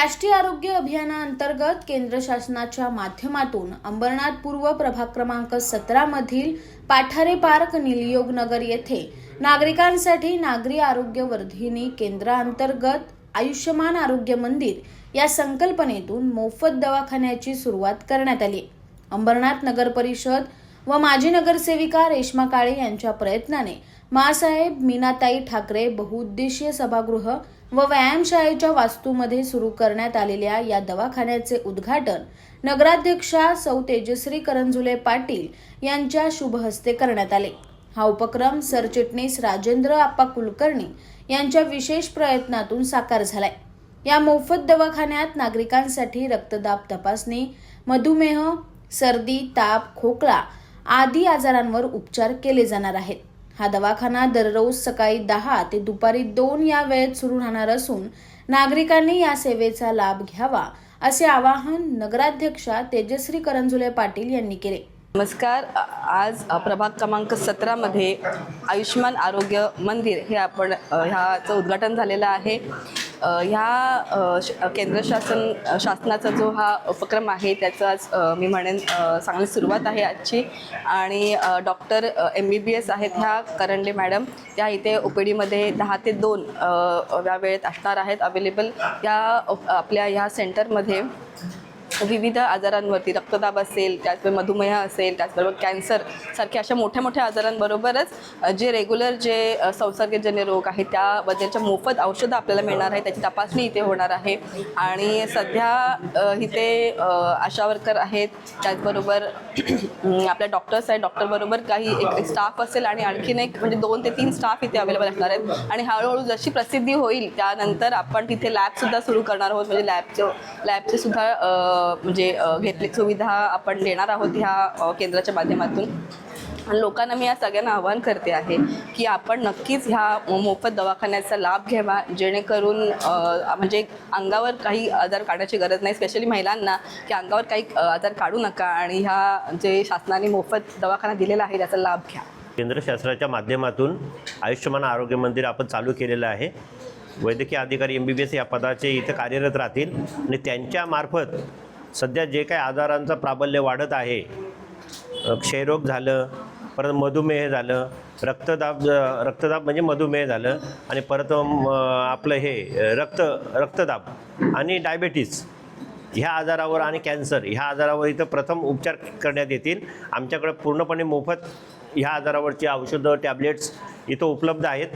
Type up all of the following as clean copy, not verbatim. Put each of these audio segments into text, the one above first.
राष्ट्रीय आरोग्य अभियानाअंतर्गत केंद्र शासनाच्या माध्यमातून अंबरनाथ पूर्व प्रभाग क्रमांक 17 मधील पाठारे पार्क निलयोग नगर येथे नागरिकांसाठी नागरी आरोग्य वर्धिनी केंद्राअंतर्गत आयुष्यमान आरोग्य मंदिर या संकल्पनेतून मोफत दवाखान्याची सुरुवात करण्यात आली। अंबरनाथ नगर परिषद व माजी नगरसेविका रेश्मा काळे यांच्या प्रयत्नाने मासाहेब मीनाताई ठाकरे बहुउद्देशीय सभागृह व व्यायामशाळेच्या वास्तूमध्ये सुरू करण्यात आलेल्या या दवाखान्याचे उद्घाटन नगराध्यक्षा सौ तेजश्री करंजुले पाटील यांच्या शुभ हस्ते करण्यात आले। हा उपक्रम सरचिटणीस राजेंद्र आप्पा कुलकर्णी यांच्या विशेष प्रयत्नातून साकार झालाय। या मोफत दवाखान्यात नागरिकांसाठी रक्तदाब तपासणी, मधुमेह, सर्दी, ताप, खोकला आदी आजारांवर उपचार केले जाणार आहेत। हा दवाखाना दररोज सकाळी 10 ते दुपारी 2 या वेळेत सुरू राहणार असून नागरिकांनी या सेवेचा लाभ घ्यावा असे आवाहन नगराध्यक्षा तेजश्री करंजुले पाटील यांनी केले। नमस्कार। आज प्रभाग क्रमांक 17 मध्ये आयुष्यमान आरोग्य मंदिर हे आपण ह्याचं उद्घाटन झालेलं आहे। ह्या केंद्र शासनाचा जो हा उपक्रम आहे त्याचा आज मी म्हणेन चांगली सुरुवात आहे आजची। आणि डॉक्टर MBBS आहेत ह्या करंडले मॅडम, त्या इथे OPD मध्ये 10 ते 2 या वेळेत असणार आहेत अवेलेबल। या आपल्या ह्या सेंटरमध्ये विविध आजारांवरती रक्तदाब असेल, त्याचबरोबर मधुमेह असेल, त्याचबरोबर कॅन्सर सारख्या अशा मोठ्या मोठ्या आजारांबरोबरच जे रेग्युलर जे संसर्गजन्य रोग आहेत त्याबद्दलच्या मोफत औषधं आपल्याला मिळणार आहे, त्याची तपासणी इथे होणार आहे। आणि सध्या इथे आशा वर्कर आहेत, त्याचबरोबर आपल्या डॉक्टर्स आहेत, डॉक्टरबरोबर काही एक स्टाफ असेल आणि आणखीन एक म्हणजे 2 ते 3 स्टाफ इथे अवेलेबल असणार आहेत। आणि हळूहळू जशी प्रसिद्धी होईल त्यानंतर आपण तिथे लॅबसुद्धा सुरू करणार आहोत, म्हणजे लॅबचे सुद्धा म्हणजे घेतली सुविधा आपण देणार आहोत ह्या केंद्राच्या माध्यमातून। आणि लोकांना मी या सगळ्यांना आवाहन करते आहे की आपण नक्कीच ह्या मोफत दवाखान्याचा लाभ घ्यावा, जेणेकरून म्हणजे अंगावर काही आजार काढण्याची गरज नाही, स्पेशली महिलांना की अंगावर काही आजार काढू नका आणि ह्या जे शासनाने मोफत दवाखाना दिलेला आहे त्याचा लाभ घ्या। केंद्र शासनाच्या माध्यमातून आयुष्यमान आरोग्य मंदिर आपण चालू केलेलं आहे। वैद्यकीय अधिकारी MBBS या पदाचे इथे कार्यरत राहतील आणि त्यांच्या मार्फत सध्या जे काही आजारांचा प्राबल्य वाढत आहे, क्षयरोग झालं, परत मधुमेह झालं, रक्तदाब म्हणजे मधुमेह झालं, आणि परत आपलं हे रक्तदाब आणि डायबेटीस ह्या आजारावर आणि कॅन्सर ह्या आजारावर इथं प्रथम उपचार करण्यात येतील। आमच्याकडे पूर्णपणे मोफत ह्या आजारावरची औषधं, टॅब्लेट्स इथं उपलब्ध आहेत।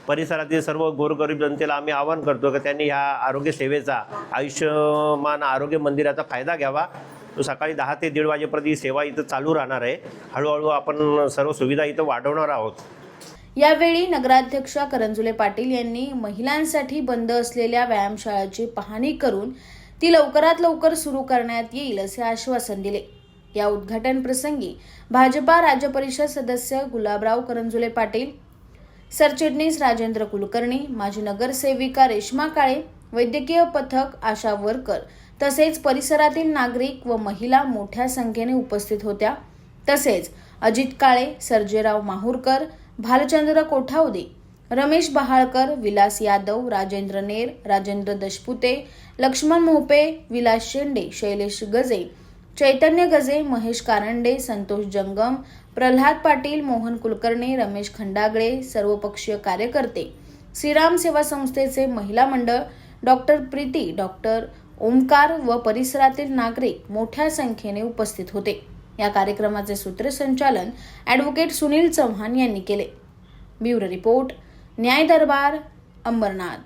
परिसरातील सर्व गोरगरीब जनतेला आम्ही आवाहन करतो की त्यांनी ह्या आरोग्य सेवेचा, आयुष्यमान आरोग्य मंदिराचा फायदा घ्यावा। तो सकाळी 10 ते 1:30 वाजेपर्यंत ही सेवा इथं चालू राहणार आहे। हळूहळू आपण सर्व सुविधा इथं वाढवणार आहोत। यावेळी नगराध्यक्षा करंजुले पाटील यांनी महिलांसाठी बंद असलेल्या व्यायामशाळेची पाहणी करून ती लवकरात लवकर सुरू करण्यात येईल असे आश्वासन दिले। या उद्घाटन प्रसंगी भाजपा राज्य परिषद सदस्य गुलाबराव करंजुले पाटील, सरचिटणीस राजेंद्र कुलकर्णी, माजी नगरसेविका रेश्मा काळे, वैद्यकीय पथक, आशा वर्कर तसेच परिसरातील नागरिक व महिला मोठ्या संख्येने उपस्थित होत्या। तसेच अजित काळे, सर्जेराव माहुरकर, भालचंद्र कोठावदे, रमेश बहाळकर, विलास यादव, राजेंद्र नेर, राजेंद्र दशपुते, लक्ष्मण मोहपे, विलास शेंडे, शैलेश गजे, चैतन्य गजे, महेश कारंडे, संतोष जंगम, प्रल्हाद पाटील, मोहन कुलकर्णी, रमेश खंडागळे, सर्वपक्षीय कार्यकर्ते, श्रीराम सेवा संस्थेचे महिला मंडळ, डॉक्टर प्रीती, डॉक्टर ओमकार व परिसरातील नागरिक मोठ्या संख्येने उपस्थित होते। या कार्यक्रमाचे सूत्रसंचालन ॲडव्होकेट सुनील चव्हाण यांनी केले। ब्युरो रिपोर्ट, न्याय दरबार, अंबरनाथ।